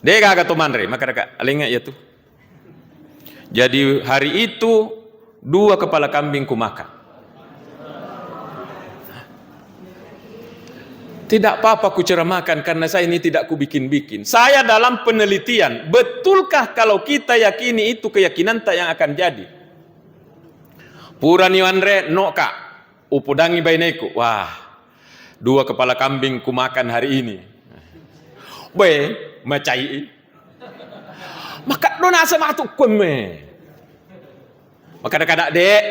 Dek kagak tuh manre, maka dekat alingat ya tuh. Jadi hari itu 2 kepala kambing ku makan. Tidak apa-apa ku ceramahkan karena saya ini tidak ku bikin-bikin. Saya dalam penelitian, betulkah kalau kita yakini itu keyakinan tak yang akan jadi? Purani wanre noka, upudangi baineku. Wah, 2 kepala kambing ku makan hari ini. Be, macai. Maka dona sematu kume. Maka kadang-kadang dek,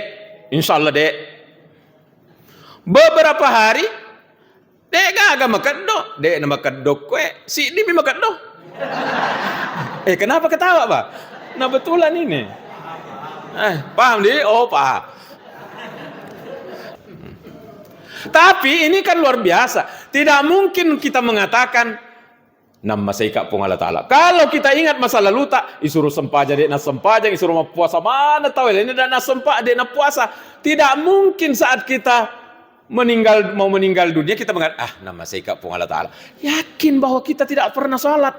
insyaallah dek. Beberapa hari dek gak makan do, dek nak makan do kue, si di makan do. Kenapa ketawa pak? Nah betulan ini. Paham di? Oh paham. Tapi ini kan luar biasa. Tidak mungkin kita mengatakan nama seika pun Allah Ta'ala. Kalau kita ingat masa lalu tak isuruh sempaja dek na sempaja, isuruh puasa mana tahu ini dan na sempa dek na puasa. Tidak mungkin saat kita mau meninggal dunia kita mengatakan nama seika pun Allah Ta'ala. Yakin bahwa kita tidak pernah sholat.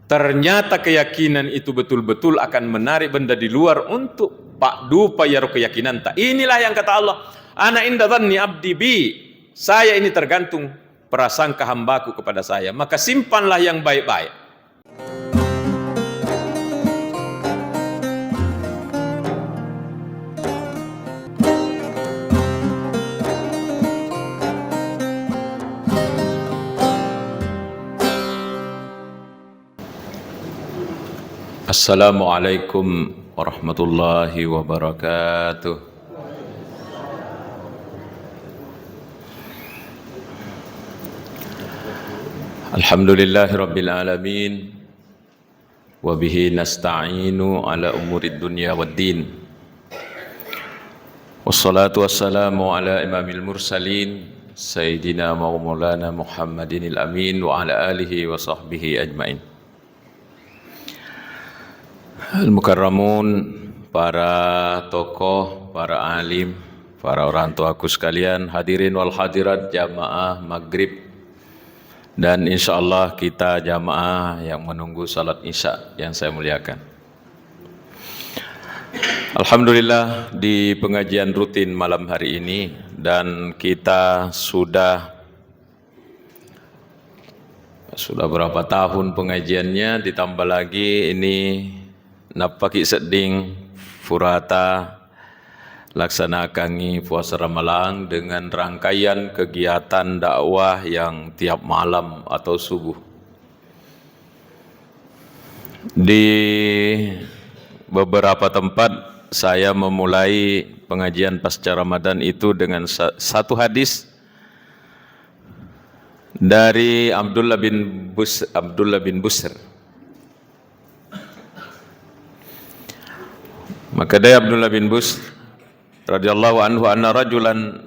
Ternyata keyakinan itu betul-betul akan menarik benda di luar untuk pak dupa yaru keyakinan tak. Inilah yang kata Allah, ana inda dhanni abdi bi. Saya ini tergantung prasangka hambaku kepada saya, maka simpanlah yang baik-baik. Assalamualaikum warahmatullahi wabarakatuh. Alhamdulillahi rabbil alamin. Wabihi nasta'inu ala umurid dunya waddin. Wassalatu wassalamu ala imamil mursalin Sayyidina maulana Muhammadinil amin wa ala alihi wa sahbihi ajmain. Al-Mukarramun, para tokoh, para alim, para orang tuaku sekalian, hadirin wal hadirat jamaah maghrib, dan insyaallah kita jamaah yang menunggu salat isya yang saya muliakan. Alhamdulillah di pengajian rutin malam hari ini, dan kita sudah berapa tahun pengajiannya, ditambah lagi ini napaki seding furata laksanakan puasa Ramalan dengan rangkaian kegiatan dakwah yang tiap malam atau subuh. Di beberapa tempat saya memulai pengajian pasca Ramadan itu dengan satu hadis dari Abdullah bin Busr. Maka dari Abdullah bin Busr radhiyallahu anhu anna rajulan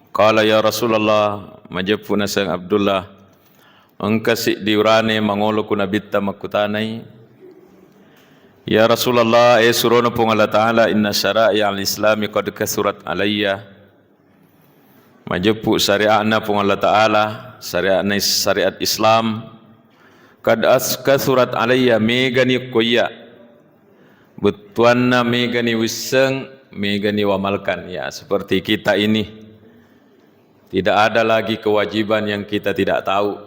qala ya Rasulullah, majapuna sang Abdullah angkasi diurane mangolo kuna bitta makutanai. Ya Rasulullah, surono pun Allah Ta'ala inna syara'i al-islami qad kasurat alayya. Majepu syariatna pun Allah Ta'ala, syariat Islam qad kasurat alayya megani koya. Betuanna megani wiseng, megani wamalkan. Ya, seperti kita ini tidak ada lagi kewajiban yang kita tidak tahu.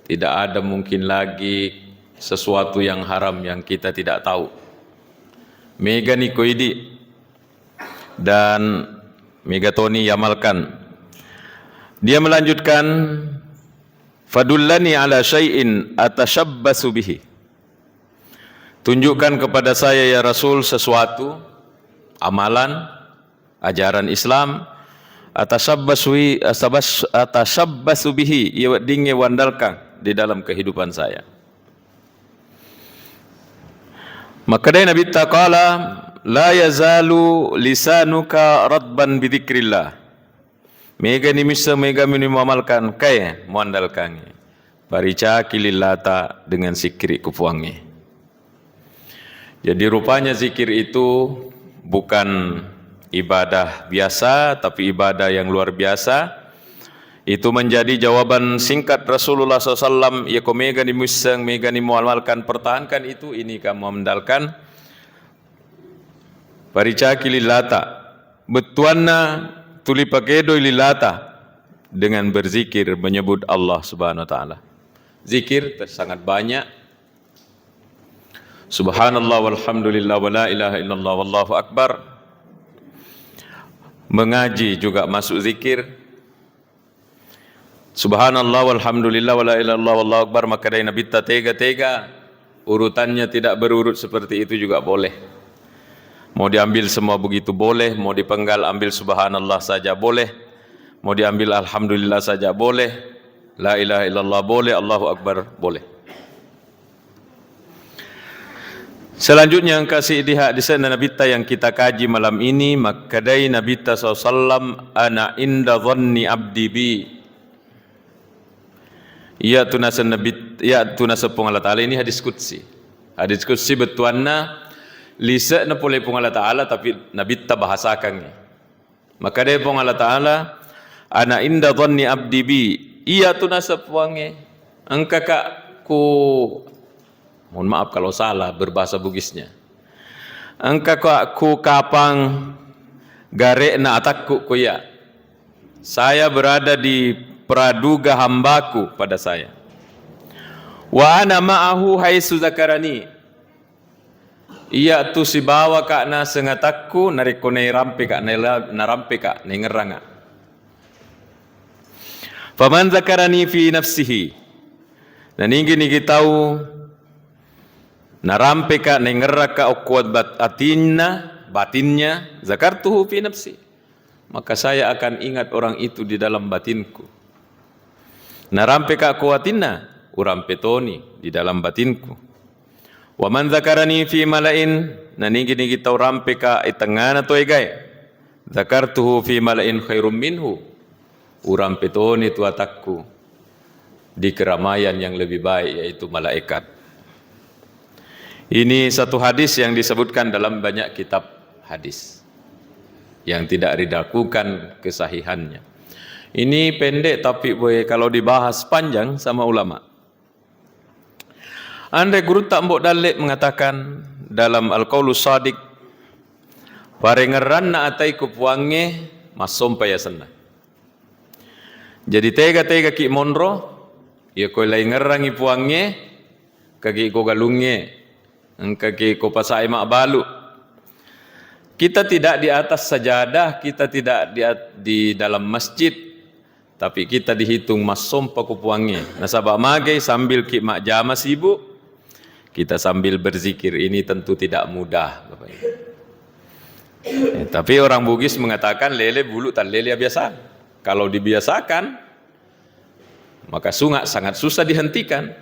Tidak ada mungkin lagi sesuatu yang haram yang kita tidak tahu. Megani koidi dan megatoni yamalkan. Dia melanjutkan, fadullani ala syai'in atashabbasu bihi. Tunjukkan kepada saya ya Rasul sesuatu amalan ajaran Islam atashabbasu bihi, ia dinge wandalkan di dalam kehidupan saya. Maka dari Nabi taqala la yazalu lisanuka radban bidzikrillah. Mega ni misa mega minimalkan kaya muandalkan parica kilillata dengan zikir kupuangi. Jadi rupanya zikir itu bukan ibadah biasa, tapi ibadah yang luar biasa, Itu menjadi jawaban singkat Rasulullah SAW. Ya ko mega ni musang, mega ni muamalkan, pertahankan itu. Ini kamu memandalkan. Paricaki lilata. Betuanna tuli pakedo lilata. Dengan berzikir menyebut Allah Subhanahu Wa Taala. Zikir sangat banyak. Subhanallah walhamdulillah wa la ilaha illallah wallahu akbar. Mengaji juga masuk zikir. Subhanallah walhamdulillah wa la ilaha illallah wallahu akbar. Maka dari Nabi tega-tega. Urutannya tidak berurut seperti itu juga boleh. Mau diambil semua begitu boleh. Mau dipenggal ambil subhanallah saja boleh. Mau diambil alhamdulillah saja boleh. La ilaha illallah boleh. Allahu akbar boleh. Selanjutnya yang kasih lihat di sana Nabi yang kita kaji malam ini. Makadai Nabi SAW ana inda dhanni abdi bi. Ya tunasa Nabi, ya tunasa pung Allah Ta'ala. Ini hadis qudsi. Hadis qudsi betuanna lisa na pulai pung Allah Ta'ala tapi Nabi ta bahasakan. Makadai pung Allah Ta'ala ana inda dhanni abdi bi. Iya tunasa puange. Angkaka ku, mohon maaf kalau salah berbahasa Bugisnya. Angkaka ku kapang gare na atakku kuya. Saya berada di praduga hambaku pada saya. Wa ana ma'ahu haitsu zakarani. Iya tu si bawa kak na sengatakku nariko nei rampe kak na rampe kak nei ngeranga. Faman zakarani fi nafsihi. Dan ini kita tahu narampe ka nengeraka okuat batinnya zakartuhu fi nafsi. Maka saya akan ingat orang itu di dalam batinku. Narampe ka kuatinna urampe toni di dalam batinku. Wa man zakarani fi malain. Dan ini kita urampe ka itengana to egay. Zakartuhu fi malain khairum minhu. Uram petoni tu atakku di keramaian yang lebih baik yaitu malaikat. Ini satu hadis yang disebutkan dalam banyak kitab hadis yang tidak diragukan kesahihannya. Ini pendek tapi boleh kalau dibahas panjang sama ulama. Andai guru tak mbok dalek mengatakan dalam Al-Qaulus Shadiq parengeran na atai kupuange masompa ya senang. Jadi tega-tega ki monro, ya ko lai ngerangi puangnya, kaki ko galungnya, kaki ko pasai mak balu. Kita tidak di atas sajadah, kita tidak di dalam masjid, tapi kita dihitung masompa ku puangnya. Nasabak magai sambil ki mak jama sibuk, kita sambil berzikir. Ini tentu tidak mudah, Bapak Ibu. Tapi orang Bugis mengatakan lele bulu tan lele biasa. Kalau dibiasakan, maka sangat susah dihentikan.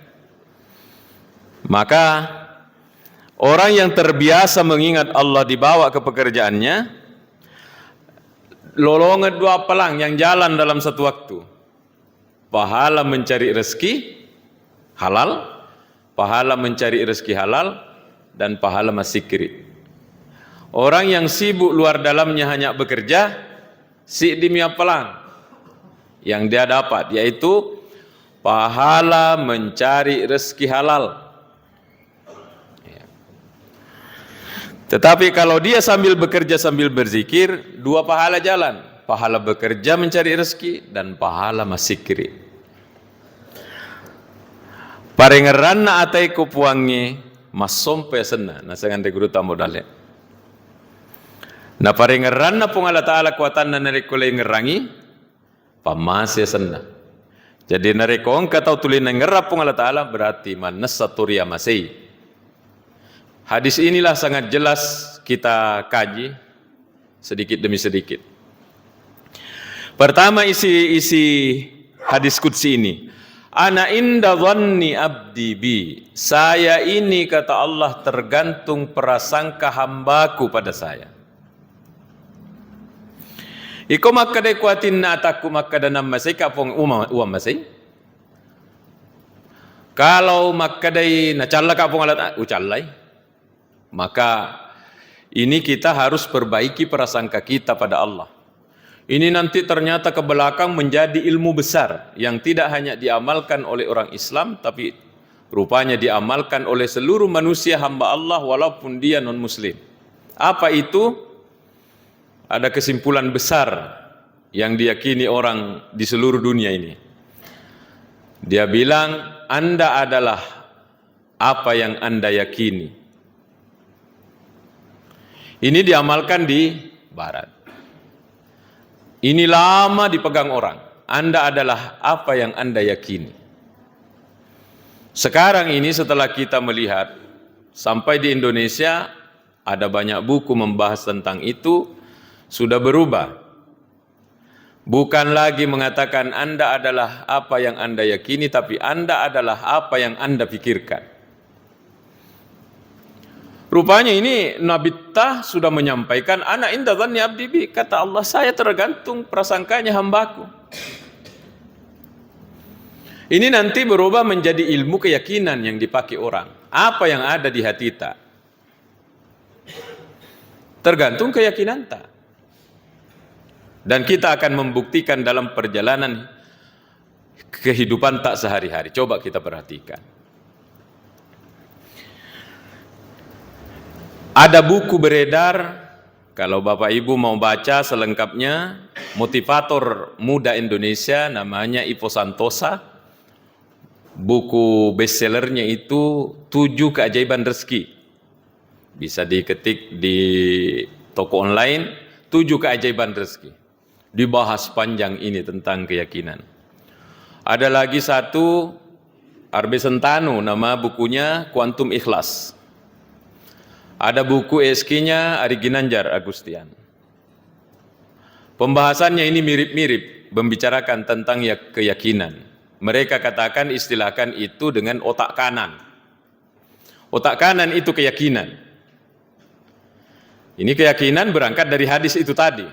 Maka orang yang terbiasa mengingat Allah dibawa ke pekerjaannya, lolongan dua pelang yang jalan dalam satu waktu. Pahala mencari rezeki halal, pahala mencari rezeki halal, dan pahala masikri. Orang yang sibuk luar dalamnya hanya bekerja, si demi pelang yang dia dapat, yaitu pahala mencari rezeki halal. Tetapi kalau dia sambil bekerja sambil berzikir, dua pahala jalan. Pahala bekerja mencari rezeki dan pahala masikri. Parengeranna atai kupuangi masompe sena nasangan de guru tamu dale. Na parengeranna pung Allah Ta'ala kuatanna narikule ngerangi pamasya sena. Jadi narikong katau tulin ngerap pung Allah Ta'ala berarti manasaturia masih. Hadis inilah sangat jelas kita kaji sedikit demi sedikit. Pertama isi hadis qudsi ini. Ana inda dhanni abdi bi. Saya ini kata Allah tergantung prasangka hambaku pada saya. Iko makadai kuatin na ataku makadanam masay kapong uam masay. Kalau makadai nacalla kapong alat ucallay. Maka ini kita harus perbaiki prasangka kita pada Allah. Ini nanti ternyata ke belakang menjadi ilmu besar yang tidak hanya diamalkan oleh orang Islam, tapi rupanya diamalkan oleh seluruh manusia hamba Allah walaupun dia non-muslim. Apa itu? Ada kesimpulan besar yang diyakini orang di seluruh dunia ini. Dia bilang, Anda adalah apa yang Anda yakini. Ini diamalkan di Barat. Ini lama dipegang orang. Anda adalah apa yang Anda yakini. Sekarang ini setelah kita melihat sampai di Indonesia ada banyak buku membahas tentang itu, sudah berubah. Bukan lagi mengatakan Anda adalah apa yang Anda yakini, tapi Anda adalah apa yang Anda pikirkan. Rupanya ini Nabi Tah sudah menyampaikan, Ana inda dhanni abdi bi, kata Allah, saya tergantung prasangkanya hambaku. Ini nanti berubah menjadi ilmu keyakinan yang dipakai orang. Apa yang ada di hati kita tergantung keyakinan tak. Dan kita akan membuktikan dalam perjalanan kehidupan tak sehari-hari. Coba kita perhatikan. Ada buku beredar, kalau Bapak Ibu mau baca selengkapnya, motivator muda Indonesia namanya Ivo Santosa. Buku bestsellernya itu 7 Keajaiban Rezeki. Bisa diketik di toko online, 7 Keajaiban Rezeki. Dibahas panjang ini tentang keyakinan. Ada lagi satu, Arbe Sentano, nama bukunya Kuantum Ikhlas. Ada buku ESK-nya Ari Ginanjar Agustian. Pembahasannya ini mirip-mirip, membicarakan tentang keyakinan. Mereka katakan, istilahkan itu dengan otak kanan. Otak kanan itu keyakinan. Ini keyakinan berangkat dari hadis itu tadi.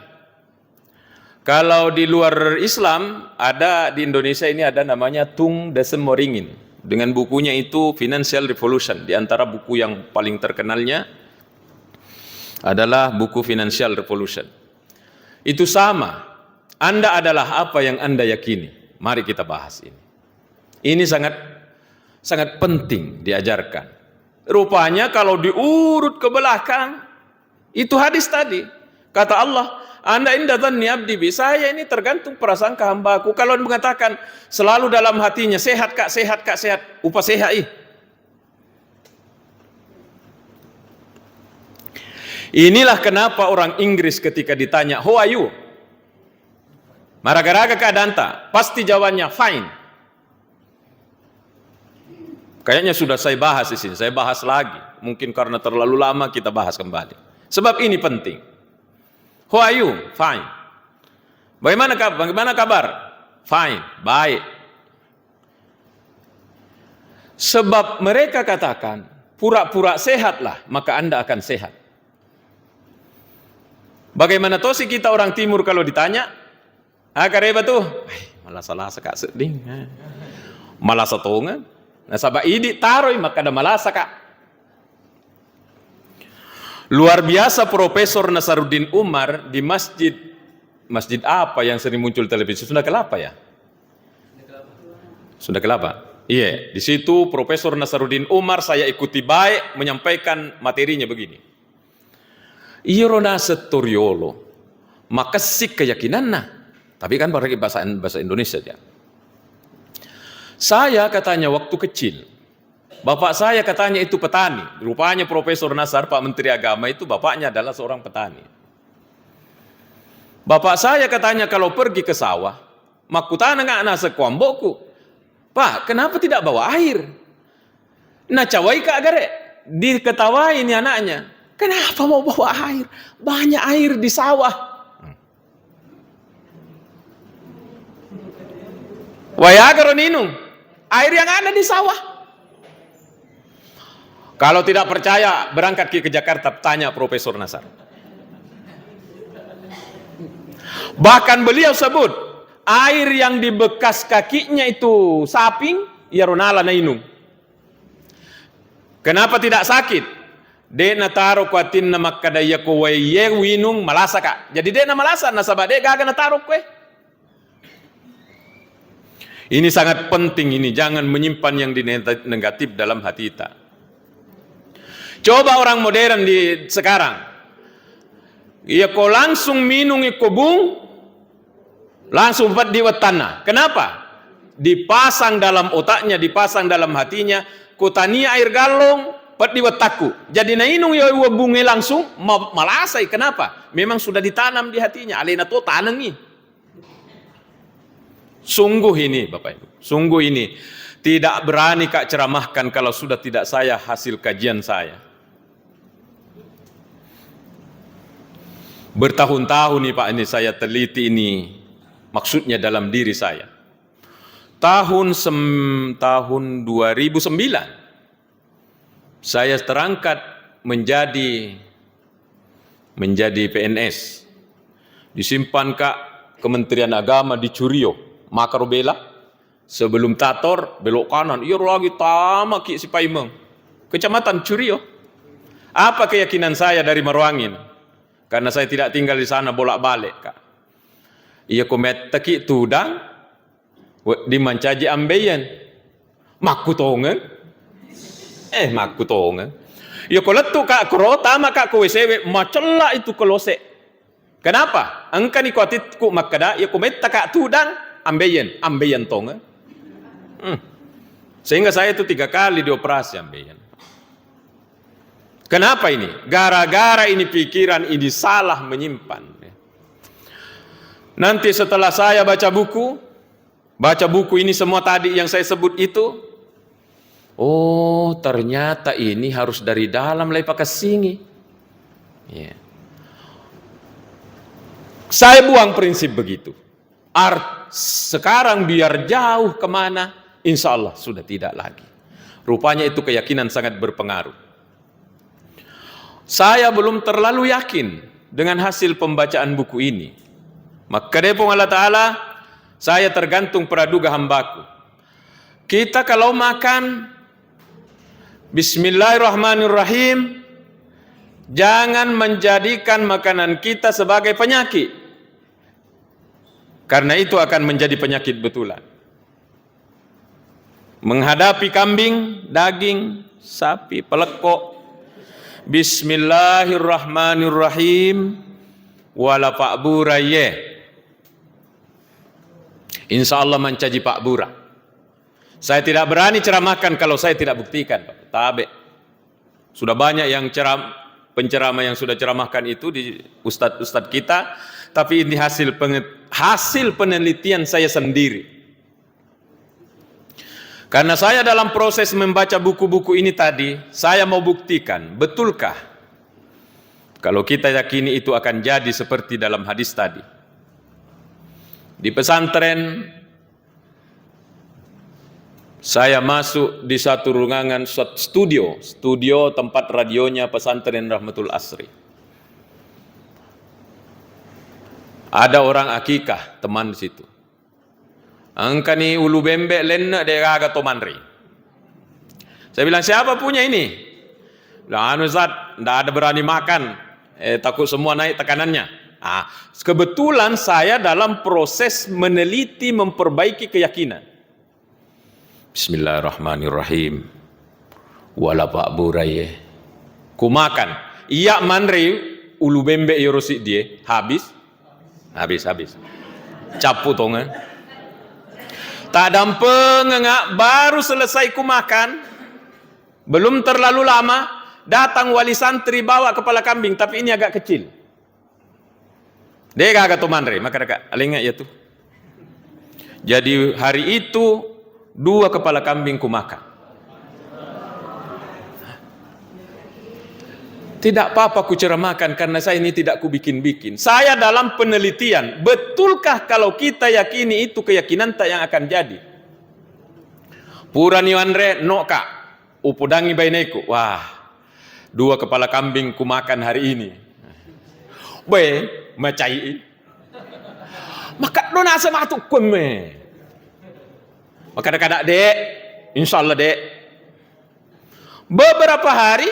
Kalau di luar Islam, ada di Indonesia ini ada namanya Tung Desem Moringin. Dengan bukunya itu Financial Revolution. Di antara buku yang paling terkenalnya adalah buku Financial Revolution. Itu sama. Anda adalah apa yang Anda yakini. Mari kita bahas ini. Ini sangat penting diajarkan. Rupanya kalau diurut ke belakang, itu hadis tadi. Kata Allah, Anda inda dhanni abdi bi, saya ini tergantung prasangka hambaku. Kalau mengatakan selalu dalam hatinya, sehat kak, sehat kak, sehat, upah sehat ih. Inilah kenapa orang Inggris ketika ditanya, how are you? Maraga-raga keadaan tak? Pasti jawabannya, fine. Kayaknya sudah saya bahas di sini, saya bahas lagi. Mungkin karena terlalu lama kita bahas kembali. Sebab ini penting. How are you? Fine. Bagaimana kabar? Fine, baik. Sebab mereka katakan, pura-pura sehatlah, maka Anda akan sehat. Bagaimana tosi kita orang timur kalau ditanya, kareba tuh, malah salah sekak seding, malah satongan, nah sabak idi taroi maka ada malah sekak. Luar biasa Profesor Nasaruddin Umar di masjid apa yang sering muncul televisi, Sunda Kelapa ya? Sunda Kelapa. Iya, di situ Profesor Nasaruddin Umar saya ikuti baik menyampaikan materinya begini. Irona setoriolo, maka sik keyakinan nah. Tapi kan pakai bahasa Indonesia ya. Saya katanya waktu kecil, bapak saya katanya itu petani. Rupanya Profesor Nasar, Pak Menteri Agama itu bapaknya adalah seorang petani. Bapak saya katanya kalau pergi ke sawah, makutana nggak nasa kuamboku. Pak, kenapa tidak bawa air? Nah cawai kak agare, diketawain ini anaknya. Kenapa mau bawa air? Banyak air di sawah. Wayagaron inung, air yang ada di sawah. Kalau tidak percaya, berangkat ke Jakarta, tanya Profesor Nasar. Bahkan beliau sebut, air yang di bekas kakinya itu saping, ya ronala na inung. Kenapa tidak sakit? Dek na taro ko atin na makadaya ko ye winung malasa ka. Jadi dek na malasa nasaba dek gaga na taro ko. Ini sangat penting ini, jangan menyimpan yang negatif dalam hati kita. Coba orang modern di sekarang, ia ko langsung minum ikobung, langsung buat di tanah. Kenapa? Dipasang dalam otaknya, dipasang dalam hatinya, kotania air galong, pat di wataku. Jadi na inung ya bunge langsung malasai. Kenapa? Memang sudah ditanam di hatinya. Alena to tanangi. Sungguh ini Bapak Ibu, sungguh ini tidak berani Kak ceramahkan kalau sudah tidak saya hasil kajian saya. Bertahun-tahun nih Pak ini saya teliti ini, maksudnya dalam diri saya. Tahun 2009 saya terangkat menjadi PNS. Disimpan Kak Kementerian Agama di Curio. Makarobela sebelum Tator belok kanan iya lagi tamak si Paimeng Kecamatan Curio. Apa keyakinan saya dari Maruangin karena saya tidak tinggal di sana bolak-balik Kak. Iya komet teki tudang di mancaji ambeien makutongen makutongen iya koletu Kak kerota maka KWCW macela itu kelose. Kenapa? Angkani kuatitku makada iya komet Kak tudang ambeien tonga. Sehingga saya itu 3 kali dioperasi ambeien. Kenapa ini? Gara-gara ini pikiran ini salah menyimpan. Nanti setelah saya baca buku ini semua tadi yang saya sebut itu, oh ternyata ini harus dari dalam lai pakai singi. Yeah. Saya buang prinsip begitu. Sekarang biar jauh kemana, insya Allah sudah tidak lagi. Rupanya itu keyakinan sangat berpengaruh. Saya belum terlalu yakin dengan hasil pembacaan buku ini. Maka depong Allah Ta'ala, saya tergantung praduga hambaku. Kita kalau makan, Bismillahirrahmanirrahim, jangan menjadikan makanan kita sebagai penyakit. Karena itu akan menjadi penyakit betulan. Menghadapi kambing, daging, sapi, pelekok. Bismillahirrahmanirrahim. Wala Pak Bura ye. Insya Allah mencaji Pak Bura. Saya tidak berani ceramahkan kalau saya tidak buktikan. Tabe. Sudah banyak yang penceramah yang sudah ceramahkan itu di ustadz-ustadz kita. Tapi ini hasil penelitian saya sendiri. Karena saya dalam proses membaca buku-buku ini tadi, saya mau buktikan, betulkah kalau kita yakini itu akan jadi seperti dalam hadis tadi. Di pesantren, saya masuk di satu ruangan studio tempat radionya pesantren Rahmatul Asri. Ada orang akikah teman di situ. Angkani ulu bembek lena dia agak tomanri. Saya bilang siapa punya ini? Lah anu Ustaz, ndak ada berani makan. Takut semua naik tekanannya. Kebetulan saya dalam proses meneliti memperbaiki keyakinan. Bismillahirrahmanirrahim. Wala Pak Buraye. Ku makan. Iya manri ulu bembek yorosi dia habis. Capu tongan. Tak dampeng enggak baru selesai ku makan. Belum terlalu lama datang wali santri bawa kepala kambing tapi ini agak kecil. Dia agak tomanre, maka dekat alingat ya tuh. Jadi hari itu 2 kepala kambing ku makan. Tidak apa-apa ku ceramahkan karena saya ini tidak ku bikin-bikin. Saya dalam penelitian, betulkah kalau kita yakini itu keyakinan tak yang akan jadi? Purani Andre no kak, upodangi baineku. Wah, 2 kepala kambing ku makan hari ini. Macai. Maka dona sama tu kume. Maka kadang-kadang dek, insya Allah dek. Beberapa hari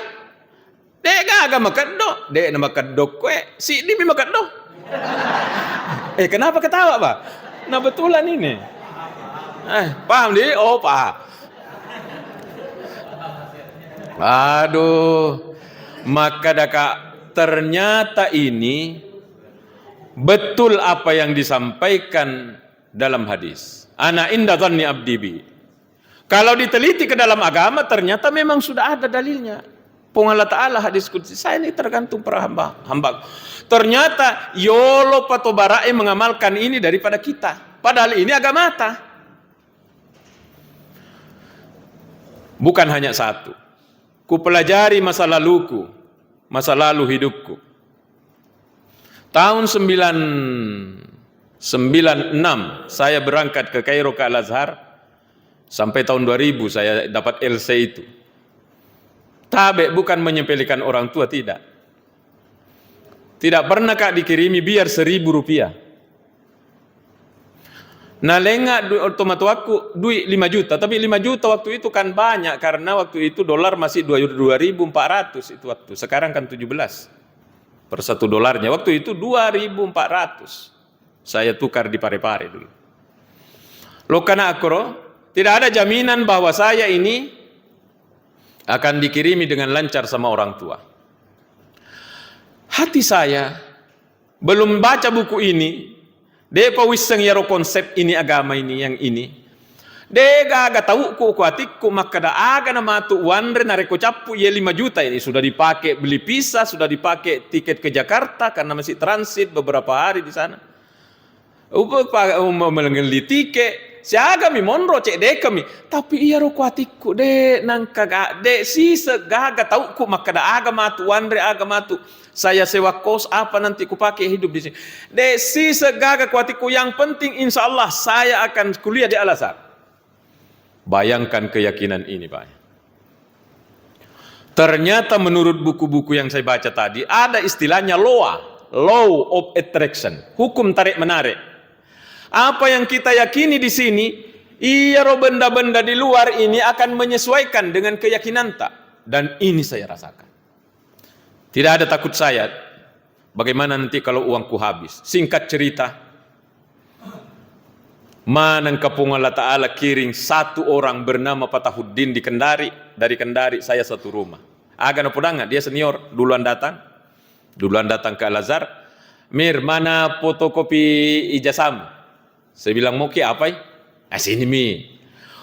dek gaga makedok, dek nama kedok kue, si ini makedok. Kenapa ketawa, Pak? Nah betulan ini. Paham di? Oh, paham. Aduh, maka Kak, ternyata ini betul apa yang disampaikan dalam hadis. Ana inda dhanni abdi bi. Kalau diteliti ke dalam agama, ternyata memang sudah ada dalilnya. Pung Allah Ta'ala hadis qudsi, saya ini tergantung para hamba. Ternyata yolo patobarae mengamalkan ini daripada kita. Padahal ini agama mata. Bukan hanya satu. Ku pelajari masa laluku, masa lalu hidupku. Tahun 96 saya berangkat ke Kairo ke Al-Azhar. Sampai tahun 2000 saya dapat LC itu. Tabe bukan menyepelekan orang tua, tidak. Tidak pernah Kak dikirimi biar 1.000 rupiah. Nah lengak otomatis aku duit 5 juta, tapi 5 juta waktu itu kan banyak karena waktu itu dolar masih 2.400 itu waktu. Sekarang kan 17 per 1 dolarnya. Waktu itu 2.400. Saya tukar di Pare-Pare dulu. Lo karena akro, tidak ada jaminan bahwa saya ini akan dikirimi dengan lancar sama orang tua. Hati saya belum baca buku ini. Depa wiseng yaro konsep ini agama ini yang ini. Dega aga tahu ku hatiku maka da aga nama tu wanre nareko capu ye 5 juta ini sudah dipakai beli pizza, sudah dipakai tiket ke Jakarta karena masih transit beberapa hari di sana. Melengeli tiket, siaga mi monro cek de kami, tapi iya ro hatiku de nangka ga de si segaga tahu ku maka da aga matu wanre aga matu. Saya sewa kos apa nanti ku pakai hidup di sini. De si segaga kuatiku yang penting insya Allah saya akan kuliah di Al-Azhar. Bayangkan keyakinan ini Pak. Ternyata menurut buku-buku yang saya baca tadi ada istilahnya law of attraction, hukum tarik menarik. Apa yang kita yakini di sini, iya benda-benda di luar ini akan menyesuaikan dengan keyakinan tak. Dan ini saya rasakan. Tidak ada takut saya. Bagaimana nanti kalau uangku habis? Singkat cerita, manang kapung Allah Ta'ala kiring satu orang bernama Patahuddin di Kendari. Dari Kendari saya satu rumah. Agak napudanga, dia senior, duluan datang ke Al-Azhar. Mir, mana fotokopi ijazahmu? Saya bilang, mau ke apa? Sini mi.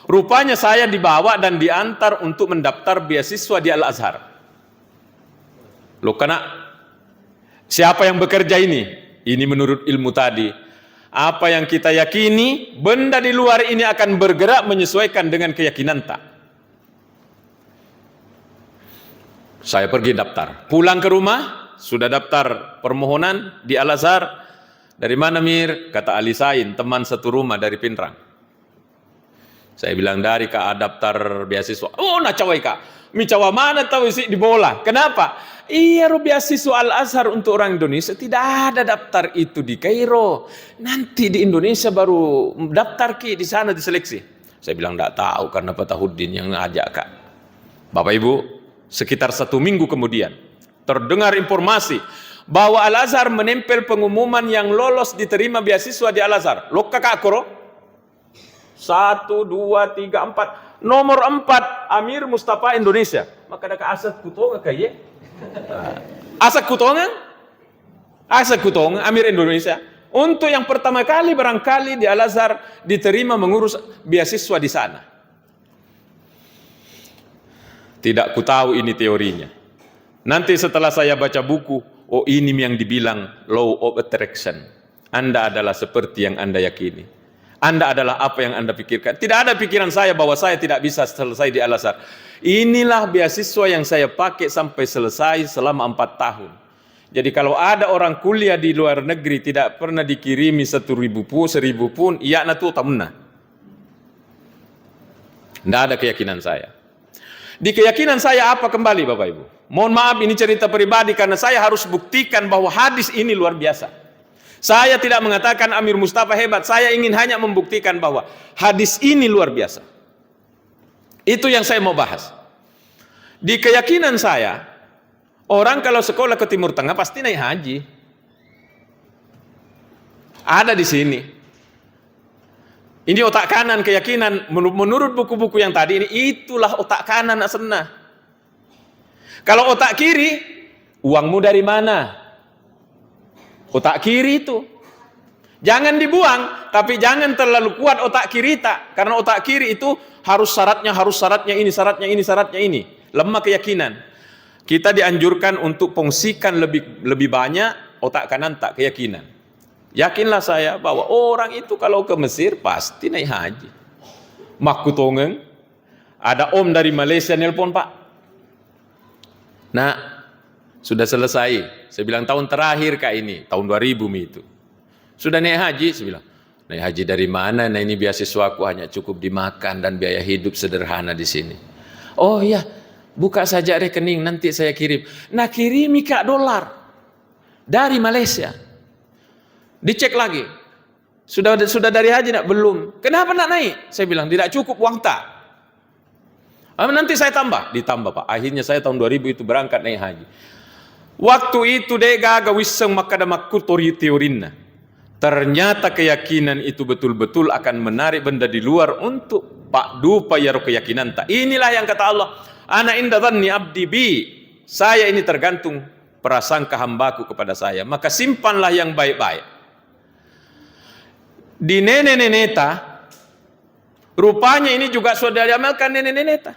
Rupanya saya dibawa dan diantar untuk mendaftar beasiswa di Al-Azhar. Loh karena siapa yang bekerja ini? Ini menurut ilmu tadi. Apa yang kita yakini, benda di luar ini akan bergerak menyesuaikan dengan keyakinan tak. Saya pergi daftar. Pulang ke rumah, sudah daftar permohonan di Al-Azhar. Dari mana Mir? Kata Ali Sain, teman satu rumah dari Pinrang. Saya bilang dari Kak daftar beasiswa. Oh, nak cawai Kak. Mi cawa mana tahu isi di bola. Kenapa? Iya, beasiswa Al-Azhar untuk orang Indonesia tidak ada daftar itu di Kairo. Nanti di Indonesia baru daftar ki di sana diseleksi. Saya bilang tidak tahu karena Patahuddin yang ngajak Kak. Bapak Ibu, sekitar 1 minggu kemudian terdengar informasi bahwa Al-Azhar menempel pengumuman yang lolos diterima beasiswa di Al-Azhar. Lo kakak koro? 1, 2, 3, 4. Nomor 4 Amir Mustafa Indonesia. Maka ada asal kutonga kaye. Asal kutonga Amir Indonesia. Untuk yang pertama kali barangkali di Al-Azhar diterima mengurus beasiswa di sana. Tidak ku tahu ini teorinya. Nanti setelah saya baca buku, oh ini yang dibilang law of attraction. Anda adalah seperti yang Anda yakini. Anda adalah apa yang Anda pikirkan. Tidak ada pikiran saya bahwa saya tidak bisa selesai di Al-Azhar. Inilah beasiswa yang saya pakai sampai selesai selama 4 tahun. Jadi kalau ada orang kuliah di luar negeri tidak pernah dikirimi 1.000 pun, 1.000 pun, iya na tu tamna. Tidak ada keyakinan saya. Di keyakinan saya apa kembali Bapak Ibu? Mohon maaf ini cerita pribadi karena saya harus buktikan bahwa hadis ini luar biasa. Saya tidak mengatakan Amir Mustafa hebat, saya ingin hanya membuktikan bahwa hadis ini luar biasa. Itu yang saya mau bahas. Di keyakinan saya, Orang kalau sekolah ke Timur Tengah pasti naik haji. Ada di sini. Ini otak kanan keyakinan menurut buku-buku yang tadi ini, itulah otak kanan asena. Kalau otak kiri, uangmu dari mana? Otak kiri itu. Jangan dibuang, tapi jangan terlalu kuat otak kiri tak. Karena otak kiri itu harus syaratnya ini, syaratnya ini, syaratnya ini. Lemah keyakinan. Kita dianjurkan untuk fungsikan lebih banyak otak kanan tak keyakinan. Yakinlah saya bahwa orang itu kalau ke Mesir pasti naik haji. Makutongeng, ada om dari Malaysia nelpon, Pak. Nah, sudah selesai. Saya bilang tahun terakhir kak ini, tahun 2000 itu. Sudah naik haji? Saya bilang, naik haji dari mana? Nah ini beasiswaku hanya cukup dimakan dan biaya hidup sederhana di sini. Oh iya, buka saja rekening nanti saya kirim. Nah kirimi kak dolar dari Malaysia. Dicek lagi, sudah dari haji nak? Belum. Kenapa nak naik? Saya bilang tidak cukup uang tak. Nanti saya tambah, ditambah Pak. Akhirnya saya tahun 2000 itu berangkat naik haji. Waktu itu deh gaga wiseng makada makku teorinna. Ternyata keyakinan itu betul-betul akan menarik benda di luar untuk Pak Dupa yaro keyakinan tak. Inilah yang kata Allah, ana inda dhanni abdi bi. Saya ini tergantung prasangka hambaku kepada saya. Maka simpanlah yang baik-baik. Di nenek-neneta, rupanya ini juga sudah diamalkan nenek-neneta.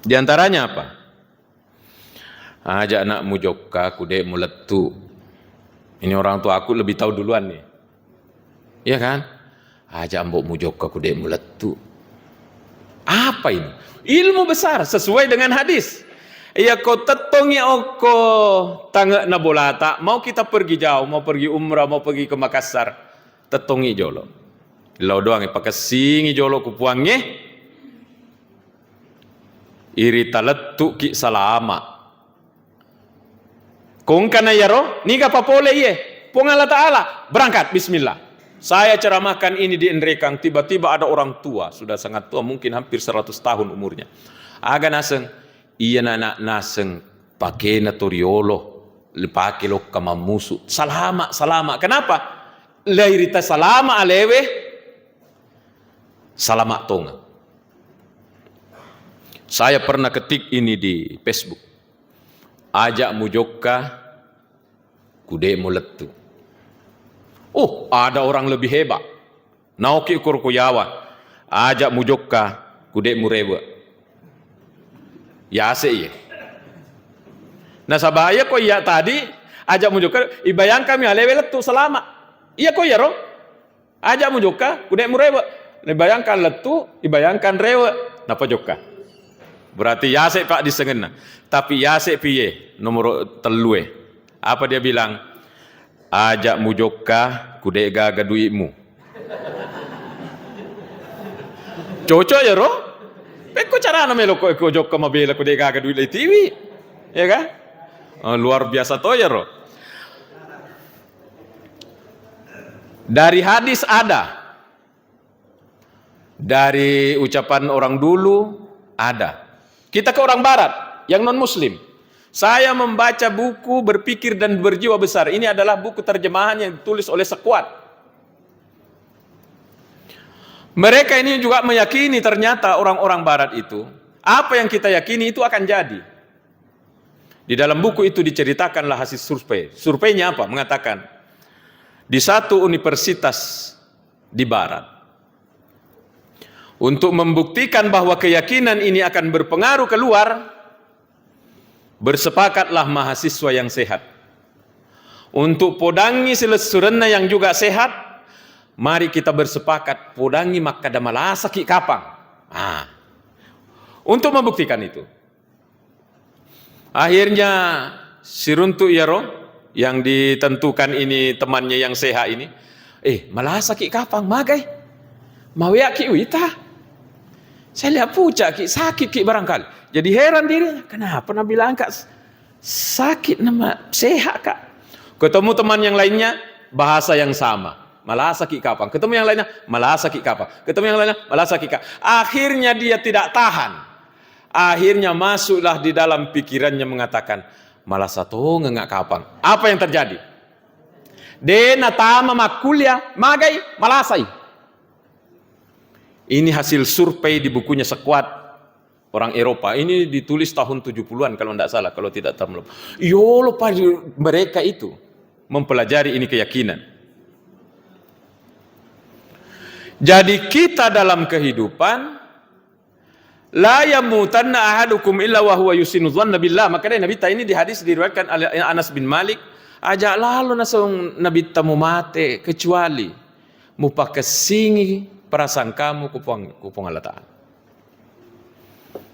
Di antaranya apa? Ajak anakmu jokka, kudek muletu. Ini orang tua aku lebih tahu duluan nih. Iya kan? Ajak mbokmu jokka, kudek muletu. Apa ini? Ilmu besar sesuai dengan hadis. Iya kau tetongi oko tangga nabolata. Mau kita pergi jauh, mau pergi umrah, mau pergi ke Makassar, tetongi jolo. Lau doang pakai singi jolo kupuangnya. Iri taletu ki salama. Kung kana yaro, niga papole ye. Pung Allah Ta'ala, berangkat bismillah. Saya ceramahkan ini di Enrekang, tiba-tiba ada orang tua, sudah sangat tua, mungkin hampir 100 tahun umurnya. Aga naseng, iya anak naseng pakai natoriolo pakai lo kamamusu salama. Kenapa? Lahirita salama alewe salama tonga. Saya pernah ketik ini di Facebook. Ajak mujokka kude muletu. Oh, ada orang lebih hebat. Naoki kurkuyawa. Ajak mujokka kude murewa. Ya sih. Nah sabaya kok iya tadi ajak mujoka ibayang kami alewe letu selama. Iya kok ya roh. Ajak mujoka kude murewa. Ibayangkan letu, ibayangkan rewa. Napa joka? Berarti ya sih Pak disengena. Tapi ya sih piye nomor telue. Apa dia bilang? Ajak mujoka kude gaga duitmu. Cocok ya roh? Peko cara namelo ko jokka mabela ko de gaga duit TV. Ya kan? Luar biasa toh ya roh. Dari hadis ada. Dari ucapan orang dulu ada. Kita ke orang barat yang non muslim. Saya membaca buku Berpikir dan Berjiwa Besar. Ini adalah buku terjemahan yang ditulis oleh Sekuat. Mereka ini juga meyakini ternyata orang-orang barat itu, apa yang kita yakini itu akan jadi. Di dalam buku itu diceritakanlah hasil survei. Surveinya apa? Mengatakan, di satu universitas di barat, untuk membuktikan bahwa keyakinan ini akan berpengaruh keluar, bersepakatlah mahasiswa yang sehat. Untuk podangi silesurena yang juga sehat, mari kita bersepakat podangi makada malasa ki kapang. Untuk membuktikan itu. Akhirnya siruntu yaro yang ditentukan ini temannya yang sehat ini, malasa ki kapang magai. Mawia ki wita. Saya lihat pucak ki sakit ki barangkali. Jadi heran dirinya, kenapa Nabi bilang kak sakit nama sehat kak. Ketemu teman yang lainnya bahasa yang sama. Malah sakit kapang. Ketemu yang lainnya, malah sakit kapang. Ketemu yang lainnya, malah sakit kapang. Akhirnya dia tidak tahan. Akhirnya masuklah di dalam pikirannya mengatakan, malah satu ngengak kapang. Apa yang terjadi? Dena tama makulia magai malasai. Ini hasil survei di bukunya Sekuat orang Eropa. Ini ditulis tahun 70-an kalau tidak salah, kalau tidak terlalu. Yo lupa mereka itu mempelajari ini keyakinan. Jadi kita dalam kehidupan la yamutanna ahadukum illa wa huwa yusinu dhanna billah. Makanya Nabi ini di hadis diriwayatkan oleh Anas bin Malik, ajak lalu nasong Nabi tamu mate kecuali mupakesingi perasaan kamu kupong Allah Ta'ala.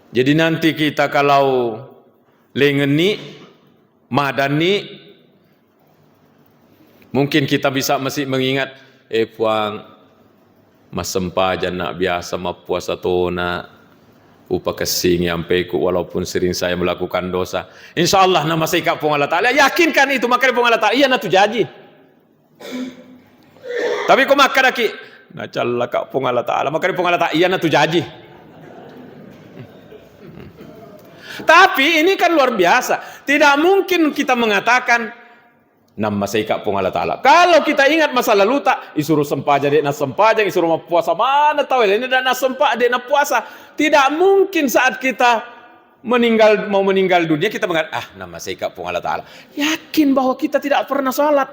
Jadi nanti kita kalau lengeni madani, mungkin kita bisa masih mengingat puang masempajan nak biasa mapuasa tona upa kesing sampai ku walaupun sering saya melakukan dosa. Insyaallah nama saya kak Allah Ta'ala. Yakinkan itu makanya Allah Ta'ala iya natu jaji. Tapi kau makan lagi na calla kak Allah Ta'ala makanya Allah Ta'ala iya natu jaji. Tapi ini kan luar biasa. Tidak mungkin kita mengatakan nama saya kak Allah Ta'ala. Kalau kita ingat masa lalu tak disuruh sempaja dek na sempajang, disuruh puasa mana tahu ini dan na sempa dek na puasa. Tidak mungkin saat kita mau meninggal dunia kita mengatakan nama saya kak Allah Ta'ala. Yakin bahwa kita tidak pernah sholat.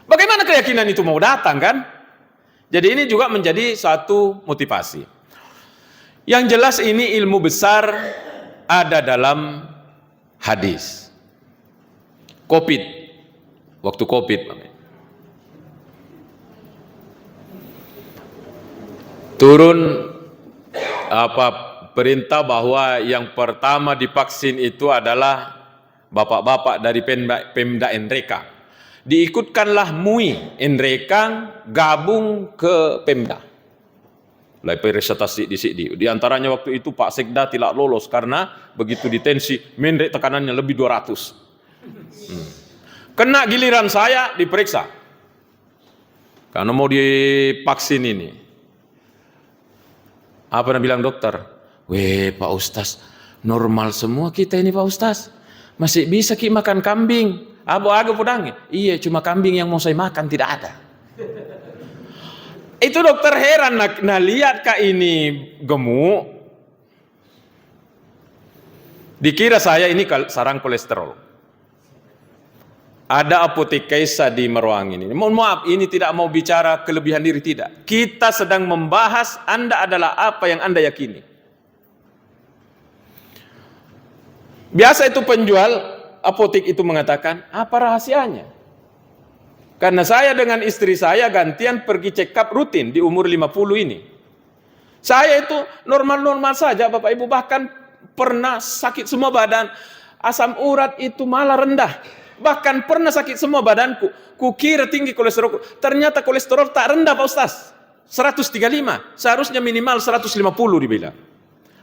Bagaimana keyakinan itu mau datang kan? Jadi ini juga menjadi satu motivasi. Yang jelas ini ilmu besar ada dalam hadis. Waktu COVID, turun perintah bahwa yang pertama divaksin itu adalah bapak-bapak dari Pemda Nreka. Diikutkanlah MUI Nreka gabung ke Pemda. Lai peresatasi di antaranya waktu itu Pak Sekda tidak lolos karena begitu ditensi menrek tekanannya lebih 200. Kena giliran saya diperiksa karena mau divaksin ini. Apa yang bilang dokter? Weh Pak Ustaz, normal semua kita ini Pak Ustaz. Masih bisa ki makan kambing. Abu-abu pudangi. Iya, cuma kambing yang mau saya makan tidak ada. Itu dokter heran, nah lihat kak ini gemuk. Dikira saya ini sarang kolesterol. Ada apotek Kaisa di Meruang ini. Mohon maaf, ini tidak mau bicara kelebihan diri, tidak. Kita sedang membahas Anda adalah apa yang Anda yakini. Biasa itu penjual apotek itu mengatakan, apa rahasianya? Karena saya dengan istri saya gantian pergi check up rutin di umur 50 ini. Saya itu normal-normal saja Bapak Ibu, bahkan pernah sakit semua badan. Asam urat itu malah rendah. Bahkan pernah sakit semua badanku. Kukira tinggi kolesterolku. Ternyata kolesterol tak rendah Pak Ustaz. 135. Seharusnya minimal 150 dibilang.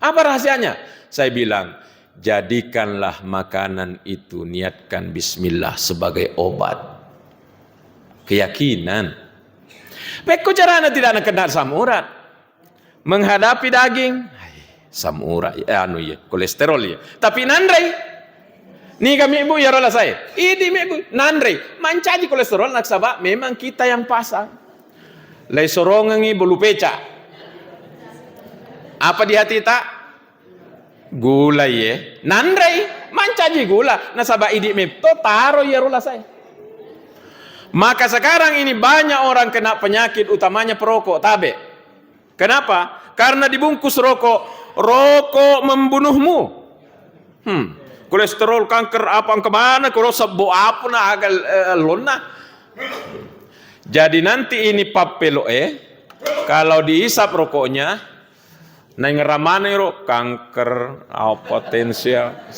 Apa rahasianya? Saya bilang, jadikanlah makanan itu, niatkan bismillah sebagai obat. Keyakinan. Peko caranya tidak nak kena asam urat. Menghadapi daging. Asam urat. Kolesterol ya. Tapi nandrai. Nih kami ibu ya rola saya. Ini ibu nandre mancaji kolesterol nak sabak memang kita yang pasang. Lai sorongangi bolu peca. Apa di hati tak? Gula ye. Nandre mancaji gula. Nasabak idi mepto taro ya rola saya. Maka sekarang ini banyak orang kena penyakit utamanya perokok tabe. Kenapa? Karena dibungkus rokok. Rokok membunuhmu. Kolesterol, kanker, apa kemana? Kalau sebo apa na agal lona. Jadi nanti ini papelo kalau dihisap rokoknya, nang ramane ro kanker, potensial.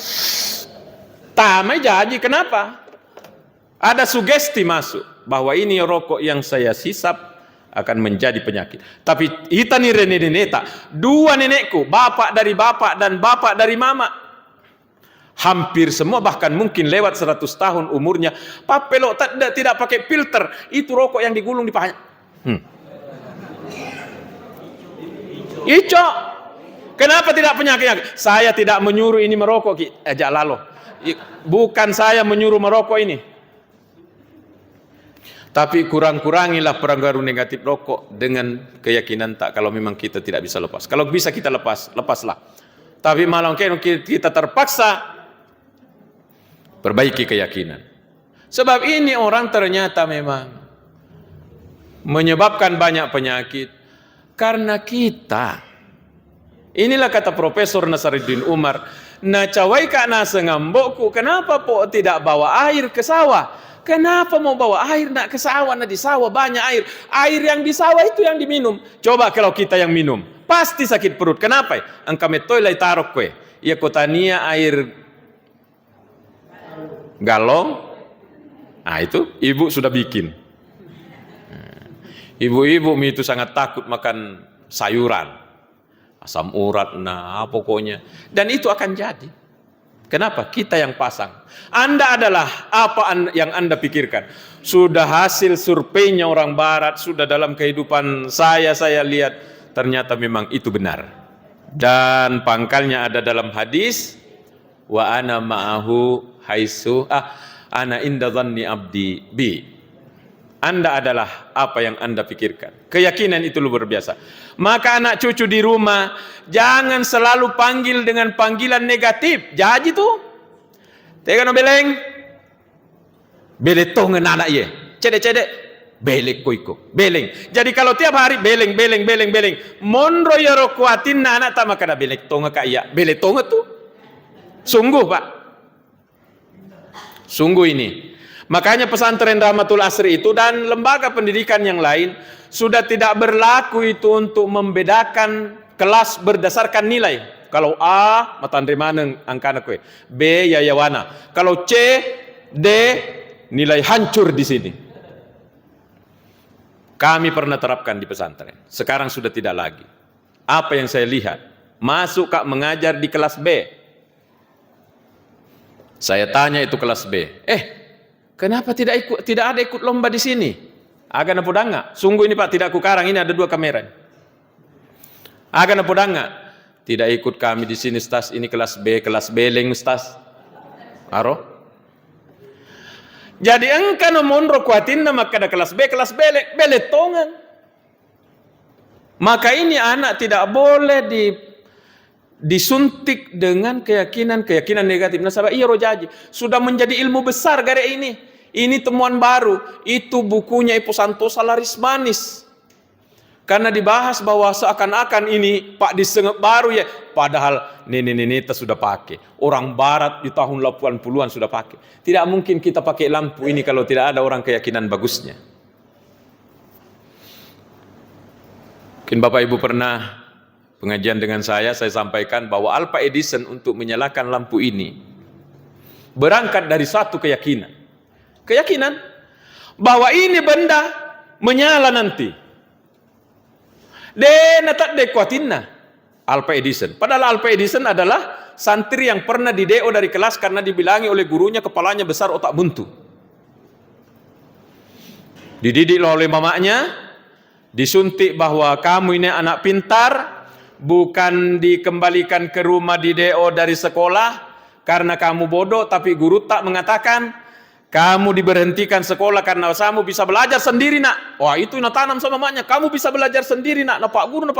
Tamai jadi kenapa? Ada sugesti masuk bahwa ini rokok yang saya hisap akan menjadi penyakit. Tapi ita ni neta, dua nenekku, bapak dan bapak dari mama. Hampir semua bahkan mungkin lewat 100 tahun umurnya. Papelo tidak pakai filter. Itu rokok yang digulung di pahanya. Ico. Kenapa tidak penyakit? Saya tidak menyuruh ini merokok, Ki. Ajak lalo. Bukan saya menyuruh merokok ini. Tapi kurang-kurangilah pengaruh negatif rokok dengan keyakinan tak, kalau memang kita tidak bisa lepas. Kalau bisa kita lepas, lepaslah. Tapi malah kita terpaksa perbaiki keyakinan. Sebab ini orang ternyata memang menyebabkan banyak penyakit karena kita. Inilah kata Profesor Nasaruddin Umar, na cawai ka na sengambokku, kenapa po tidak bawa air ke sawah? Kenapa mau bawa air nak ke sawah? Nah di sawah banyak air. Air yang di sawah itu yang diminum. Coba kalau kita yang minum, pasti sakit perut. Kenapa? Angka metoi lai tarok kue. Ya kotania air galong. Nah itu ibu sudah bikin. Ibu-ibu itu sangat takut makan sayuran, asam urat, nah pokoknya. Dan itu akan jadi. Kenapa? Kita yang pasang. Anda adalah apa yang Anda pikirkan. Sudah hasil surveinya orang barat, sudah dalam kehidupan saya lihat, ternyata memang itu benar. Dan pangkalnya ada dalam hadis, wa ana ma'ahu haisu ana inda dhanni abdi bi. Anda adalah apa yang Anda pikirkan. Keyakinan itu luar biasa. Maka anak cucu di rumah, jangan selalu panggil dengan panggilan negatif. Jadi tuh, tega no beleng, beletongan anak ye, cedek, belek koiko, beleng. Jadi kalau tiap hari beleng, monro yoro kuatin anak tak makana belek tonga kaya, belek tonga tuh, sungguh pak, sungguh ini. Makanya pesantren Rahmatul Asri itu dan lembaga pendidikan yang lain sudah tidak berlaku itu untuk membedakan kelas berdasarkan nilai. Kalau A, matandri maneng angkana kue. B, yayawana. Kalau C, D, nilai hancur di sini. Kami pernah terapkan di pesantren. Sekarang sudah tidak lagi. Apa yang saya lihat? Masuk kak mengajar di kelas B. Saya tanya itu kelas B. Kenapa tidak ada ikut lomba di sini? Agak napodanga. Sungguh ini Pak, tidak aku karang, ini ada 2 kamera. Agak napodanga. Tidak ikut kami di sini Stas, ini kelas B leng Stas. Aro? Jadi engkau nomor kuatin nama kada kelas B beletongan. Maka ini anak tidak boleh disuntik dengan keyakinan negatif. Nah, sahabat, iya rojaji sudah menjadi ilmu besar gara ini. Ini temuan baru. Itu bukunya Ipo Santosa laris manis. Karena dibahas bahwa seakan-akan ini Pak disengep baru ya. Padahal nenek-nenek sudah pakai. Orang barat di tahun 80-an sudah pakai. Tidak mungkin kita pakai lampu ini kalau tidak ada orang keyakinan bagusnya. Mungkin Bapak Ibu pernah pengajian dengan saya sampaikan bahwa Alpha Edison untuk menyalakan lampu ini berangkat dari satu keyakinan bahwa ini benda menyala nanti. Natak dekuatinna Alpha Edison. Padahal Alpha Edison adalah santri yang pernah di-DO dari kelas karena dibilangi oleh gurunya kepalanya besar otak buntu. Dididik oleh mamanya, disuntik bahwa kamu ini anak pintar, bukan dikembalikan ke rumah di DO dari sekolah karena kamu bodoh, tapi guru tak mengatakan kamu diberhentikan sekolah karena kamu bisa belajar sendiri nak. Wah itu natanam sama maknya, kamu bisa belajar sendiri nak. Pak guru.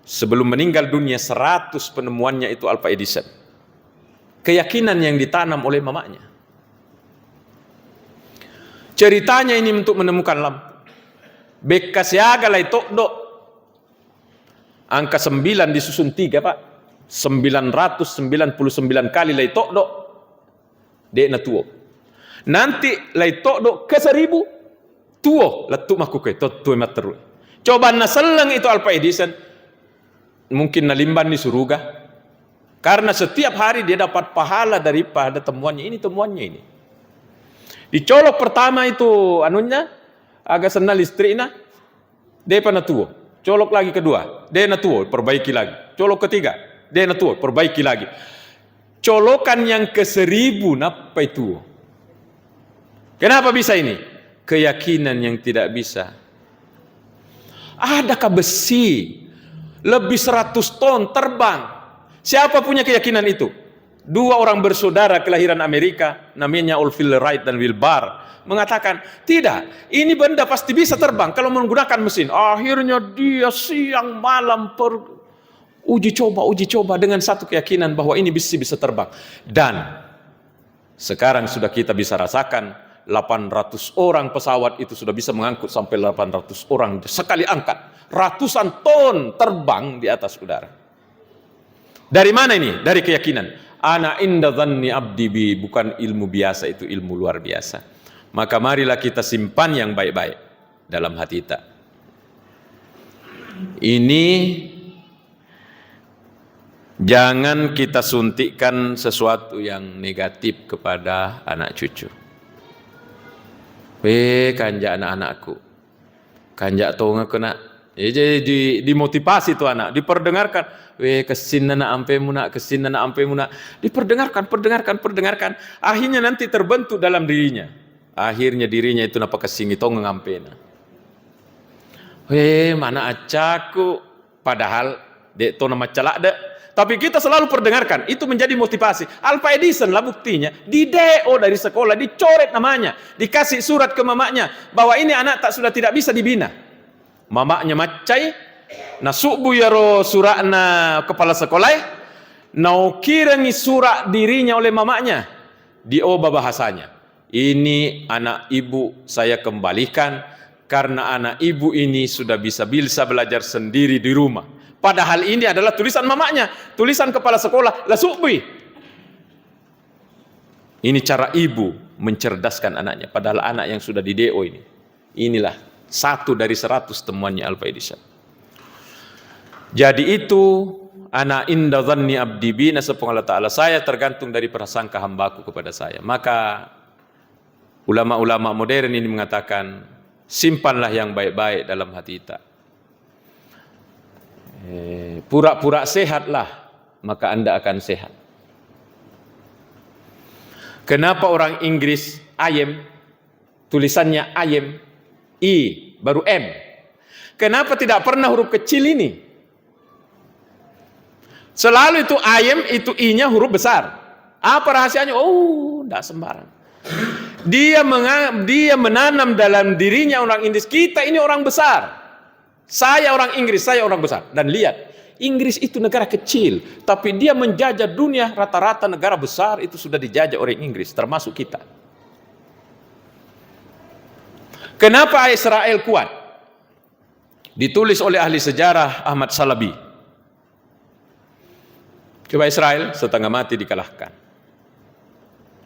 Sebelum meninggal dunia 100 penemuannya itu Alpha Edison. Keyakinan yang ditanam oleh mamanya. Ceritanya ini untuk menemukan lampu. Bekasiaga lai tokdo. Angka 9 disusun 3 Pak. 999 kali lai tokdo. Dek na tuo. Nanti lai tokdo ke 1000. Tuo letuk makuke. Tuo materu. Coba na seleng itu Alpha Edison. Mungkin na limban di surga. Karena setiap hari dia dapat pahala daripada temuannya ini. Dicolok pertama itu anunya. Agak senang listriknya. Dia pernah tuo. Colok lagi kedua, dia na tuo, perbaiki lagi. Colok ketiga, dia na tuo, perbaiki lagi. Colokan yang ke-1000 napa itu? Kenapa bisa ini? Keyakinan yang tidak bisa. Adakah besi Lebih 100 ton terbang. Siapa punya keyakinan itu? Dua orang bersaudara kelahiran Amerika, namanya Orville Wright dan Will Barr, mengatakan, tidak, ini benda pasti bisa terbang kalau menggunakan mesin. Akhirnya dia siang malam uji coba dengan satu keyakinan bahwa ini bisa terbang. Dan sekarang sudah kita bisa rasakan 800 orang pesawat itu sudah bisa mengangkut sampai 800 orang sekali angkat. Ratusan ton terbang di atas udara. Dari mana ini? Dari keyakinan. Ana inda dhanni abdi bi, bukan ilmu biasa, itu ilmu luar biasa. Maka marilah kita simpan yang baik-baik dalam hati kita. Ini jangan kita suntikkan sesuatu yang negatif kepada anak cucu. Kanjak anak-anakku, kanjak tonga kena. Jadi dimotivasi tuh anak, diperdengarkan. Kesin anak ampemu nak, kesin anak ampemu nak. Perdengarkan. Akhirnya nanti terbentuk dalam dirinya. Akhirnya dirinya itu napa kesingi tonga ngampena. Mana acaku, padahal dek to nama calak dek. Tapi kita selalu perdengarkan, itu menjadi motivasi. Alpha Edison lah buktinya, di DO dari sekolah, dicoret namanya, dikasih surat ke mamanya, bahwa ini anak sudah tidak bisa dibina. Mamanya macai, nasubu yaro surakna kepala sekolah, naukirangi surat dirinya oleh mamanya, dioba bahasanya. Ini anak ibu saya kembalikan, karena anak ibu ini sudah bisa belajar sendiri di rumah. Padahal ini adalah tulisan mamanya, tulisan kepala sekolah, lasukbi. Ini cara ibu mencerdaskan anaknya, padahal anak yang sudah di DO ini. Inilah satu dari 100 temuannya Alpha Edison. Jadi itu, ana inda dhanni abdi bi, nasabung Allah Ta'ala, saya tergantung dari prasangka hambaku kepada saya. Maka ulama-ulama modern ini mengatakan, simpanlah yang baik-baik dalam hati kita. Pura-pura sehatlah, maka Anda akan sehat. Kenapa orang Inggris ayem, tulisannya ayem, I baru M? Kenapa tidak pernah huruf kecil ini? Selalu itu ayem, itu I-nya huruf besar. Apa rahasianya? Tidak sembarang. Dia menanam dalam dirinya orang Inggris, kita ini orang besar. Saya orang Inggris, saya orang besar. Dan lihat, Inggris itu negara kecil, tapi dia menjajah dunia. Rata-rata negara besar itu sudah dijajah oleh Inggris, termasuk kita. Kenapa Israel kuat? Ditulis oleh ahli sejarah Ahmad Shalabi. Coba Israel setengah mati dikalahkan.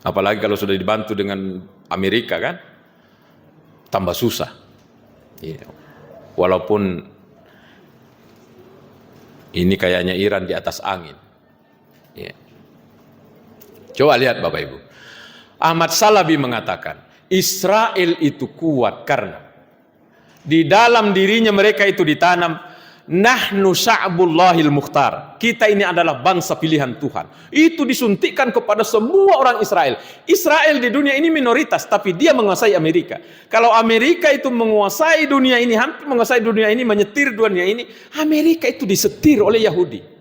Apalagi kalau sudah dibantu dengan Amerika kan, tambah susah. Walaupun ini kayaknya Iran di atas angin. Coba lihat Bapak Ibu. Ahmad Shalabi mengatakan, Israel itu kuat karena di dalam dirinya mereka itu ditanam, nahnu sya'bullahil mukhtar, kita ini adalah bangsa pilihan Tuhan. Itu disuntikkan kepada semua orang Israel. Israel di dunia ini minoritas, tapi dia menguasai Amerika. Kalau Amerika itu menguasai dunia ini, hampir menguasai dunia ini, menyetir dunia ini, Amerika itu disetir oleh Yahudi.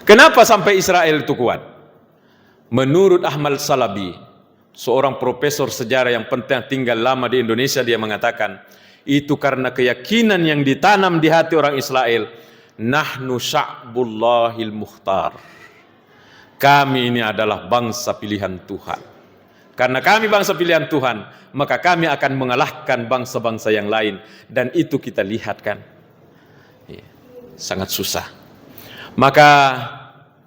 Kenapa sampai Israel itu kuat? Menurut Ahmad Shalabi, seorang profesor sejarah yang penting tinggal lama di Indonesia, dia mengatakan, itu karena keyakinan yang ditanam di hati orang Israel, nahnu sya'bullahil mukhtar. Kami ini adalah bangsa pilihan Tuhan. Karena kami bangsa pilihan Tuhan, maka kami akan mengalahkan bangsa-bangsa yang lain. Dan itu kita lihat kan, sangat susah. Maka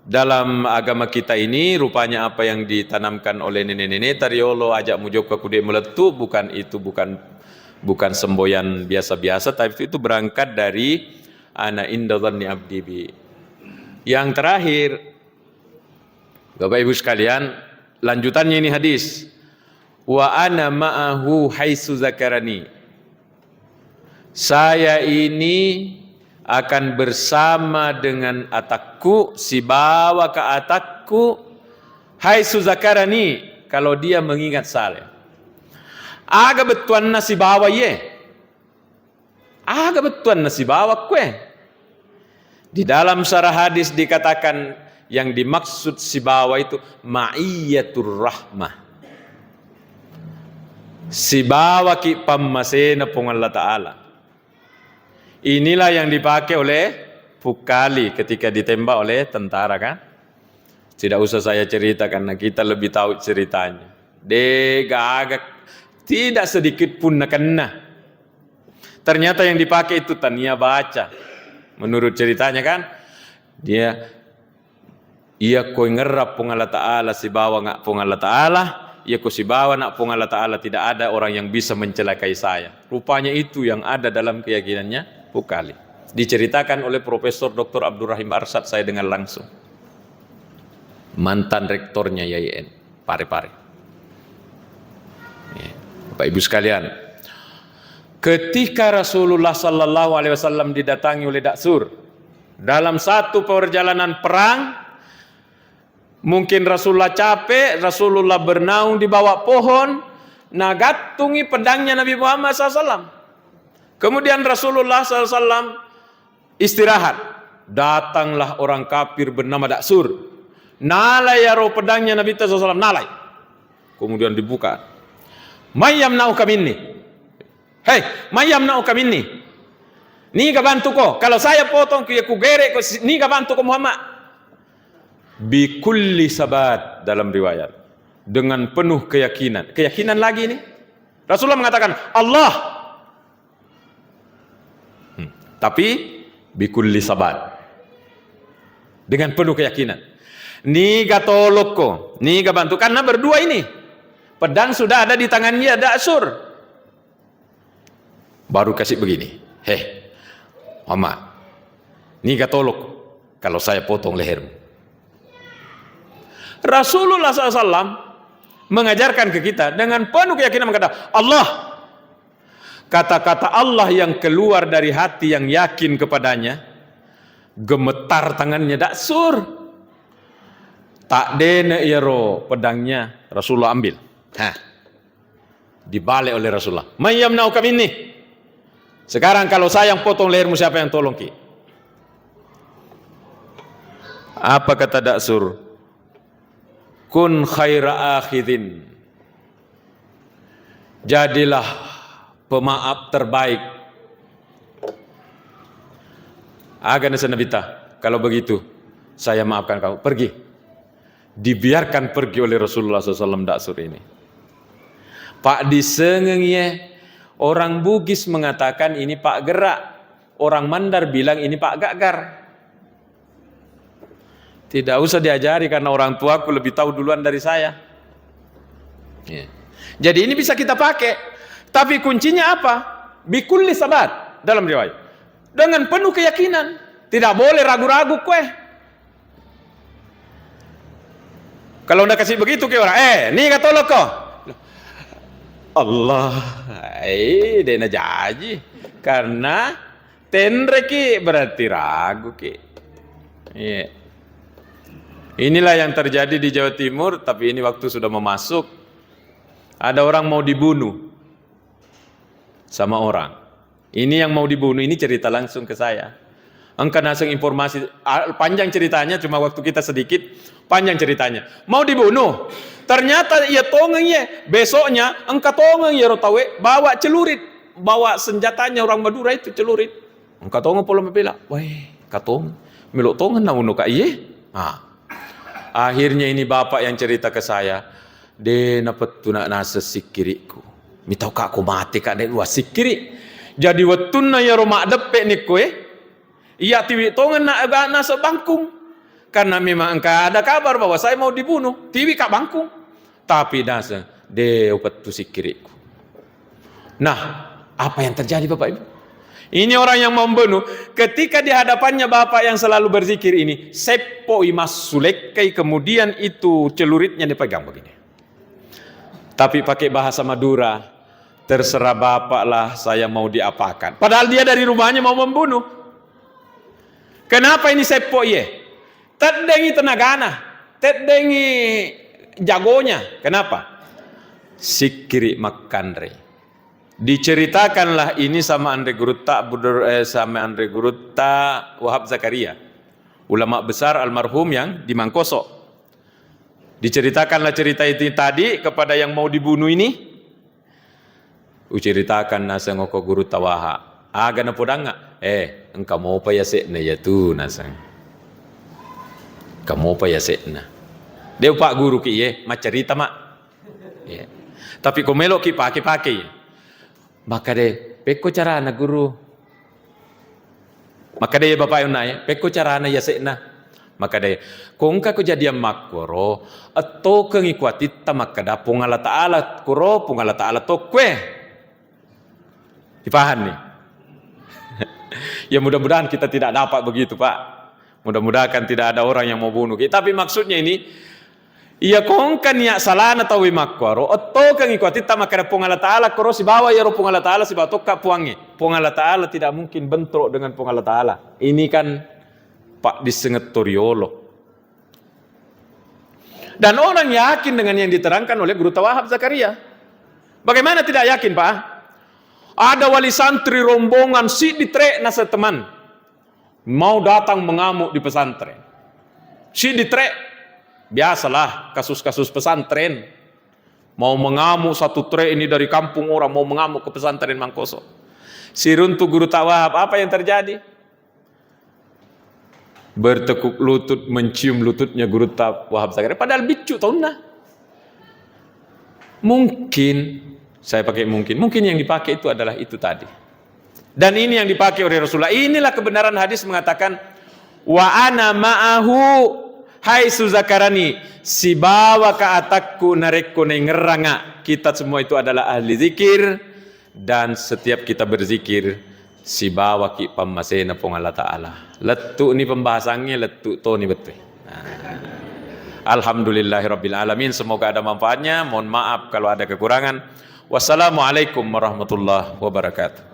dalam agama kita ini rupanya apa yang ditanamkan oleh nenek-nenek tariolo ajak mujoko kude meletup, bukan itu, bukan semboyan biasa-biasa, tapi itu berangkat dari ana inda dhanni abdi bi. Yang terakhir Bapak Ibu sekalian, lanjutannya ini hadis, wa ana ma'ahu haitsu zakarani, saya ini akan bersama dengan atakku, si bawa ke atakku, haitsu zakarani, kalau dia mengingat saya. Aga betuan nasi bawa ye. Aga betuan nasi bawa kue. Di dalam syarah hadis dikatakan yang dimaksud si bawa itu ma'iyatur rahmah. Si bawa ki pammasena pung Allah Ta'ala. Inilah yang dipakai oleh Pukali ketika ditembak oleh tentara kan. Tidak usah saya cerita karena kita lebih tahu ceritanya. Agak tidak sedikit pun kena. Ternyata yang dipakai itu tania baca. Menurut ceritanya kan, ia koi ngerap pung Allah Ta'ala, si bawa ngak pung Allah Ta'ala, ia ko si bawa nak pung Allah Ta'ala, tidak ada orang yang bisa mencelakai saya. Rupanya itu yang ada dalam keyakinannya Pukali. Diceritakan oleh Profesor Dr. Abdurrahim Arsyad saya dengar langsung. Mantan rektornya YIN, Pare-Pare. Bapak Ibu sekalian, ketika Rasulullah Sallallahu Alaihi Wasallam didatangi oleh Daksur dalam satu perjalanan perang, mungkin Rasulullah capek, Rasulullah bernaung di bawah pohon, nagatungi pedangnya Nabi Muhammad SAW. Kemudian Rasulullah SAW istirahat. Datanglah orang kafir bernama Daksur. Nalai ya roh pedangnya Nabi SAW, nalai. Kemudian dibuka. Mayam na'uka minni. Hei, mayam na'uka minni. Ni ka bantu ko. Kalau saya potong ku gerek ko, ni ka bantu ko Muhammad. Bi kulli sabat dalam riwayat. Dengan penuh keyakinan. Keyakinan lagi nih. Rasulullah mengatakan Allah. Tapi bi kulli sabat. Dengan penuh keyakinan. Ni ka tolok ko. Ni ka bantu. Karena berdua ini. Pedang sudah ada di tangannya Daksur. Baru kasih begini. Hei, Muhammad, ni ka tolok kalau saya potong lehermu. Rasulullah SAW mengajarkan ke kita dengan penuh keyakinan berkata, Allah. Kata-kata Allah yang keluar dari hati yang yakin kepadanya, gemetar tangannya Daksur. Tak dene iro pedangnya Rasulullah ambil. Dibalik oleh Rasulullah. Mayyam na'ukam ini. Sekarang kalau saya yang potong lehermu, siapa yang tolong ki? Apa kata Daksur? Kun khaira akhidin. Jadilah pemaaf terbaik. Agan senabita. Kalau begitu, saya maafkan kamu. Pergi. Dibiarkan pergi oleh Rasulullah SAW Daksur ini. Pak disengengnya, orang Bugis mengatakan ini Pak Gerak, orang Mandar bilang ini Pak Gagar. Tidak usah diajari karena orang tuaku lebih tahu duluan dari saya. Jadi ini bisa kita pakai, tapi kuncinya apa? Bikulli sabat dalam riwayat. Dengan penuh keyakinan, tidak boleh ragu-ragu kue. Kalau udah kasih begitu ke orang, nih kata lo kok. Allah, dena jaji. Karena tenre ki berarti ragu ki. Inilah yang terjadi di Jawa Timur, tapi ini waktu sudah memasuk. Ada orang mau dibunuh sama orang. Ini yang mau dibunuh, ini cerita langsung ke saya. Engkau langsung informasi, panjang ceritanya, cuma waktu kita sedikit, panjang ceritanya. Mau dibunuh, ternyata ia tongengnya, besoknya engkau tongeng ya rotawe, bawa celurit, bawa senjatanya orang Madura itu celurit. Engkau tongeng pola membela, wah, katong, melok tongen na uno ka iye. Akhirnya ini bapak yang cerita ke saya, de napet tunak nasa sikiriku, mitau kak aku mati kak de luas sikiri. Jadi wetun na ya romak depek ni kue. Ia tiwi tongen na sebangkung. Karena memang engkau ada kabar bahwa saya mau dibunuh. Tiwi kak bangkung. Tapi nasa de opet tu sikiriku. Nah, apa yang terjadi Bapak Ibu? Ini orang yang mau membunuh. Ketika di hadapannya bapak yang selalu berzikir ini, sepoi mas sulekai, kemudian itu celuritnya dipegang begini. Tapi pakai bahasa Madura, terserah bapak lah saya mau diapakan. Padahal dia dari rumahnya mau membunuh. Kenapa ini sepoi ye? Teddengi tenagana, teddengi jagonya. Kenapa? sikiri makanre. Diceritakanlah ini sama Andre Gurutta Wahab Zakaria, ulama besar almarhum yang di Mangkoso. Diceritakanlah cerita itu tadi kepada yang mau dibunuh ini. Uceritakan nasa ngoko Gurutta Wahab. Aga na podanga. Engkau mau pa yasekna ya tu nasang. Kamu pa yasekna. Dia pak guru ki ye, macerita mak. Yeah. Tapi kau melok ki pakai. Maka deh, peko carana guru. Maka deh bapak yang nanya, peko carana ya sekna. Maka deh, kongka kejadian makoro, atau kengikuati maka dah pungala taala kuro, pungala taala tokwe. Dipaham nih? Ya mudah-mudahan kita tidak dapat begitu pak. Mudah-mudahan tidak ada orang yang mau bunuh kita. Tapi maksudnya ini, iya kongkan ya salana tawi makwaro atau kang ikuti tamakara pungala taala koro si bawa ya pungala taala si batok kapuangi pungala taala tidak mungkin bentrok dengan pungala taala. Ini kan pak disenget toriolo. Dan orang yakin dengan yang diterangkan oleh Gurutta Wahab Zakaria. Bagaimana tidak yakin pak? Ada wali santri rombongan si ditrek nasa teman mau datang mengamuk di pesantren. Si ditrek. Biasalah kasus-kasus pesantren. Mau mengamuk satu tre ini dari kampung orang, mau mengamuk ke pesantren Mangkoso. Si runtuh Gurutta Wahab, apa yang terjadi? Bertekuk lutut, mencium lututnya Gurutta Wahab Zakaria. Padahal bicu tahunan. Mungkin, saya pakai mungkin yang dipakai itu adalah itu tadi. Dan ini yang dipakai oleh Rasulullah. Inilah kebenaran hadis mengatakan, wa ana ma'ahu hai suzakarani, si bawa ke atakku narekku ngeranga. Kita semua itu adalah ahli zikir, dan setiap kita berzikir si bawa ki pamasena pong Allah Ta'ala. Letu ni pembahasannya, letu to ni betul. Alhamdulillahirabbil alamin. Semoga ada manfaatnya. Mohon maaf kalau ada kekurangan. Wassalamualaikum warahmatullahi wabarakatuh.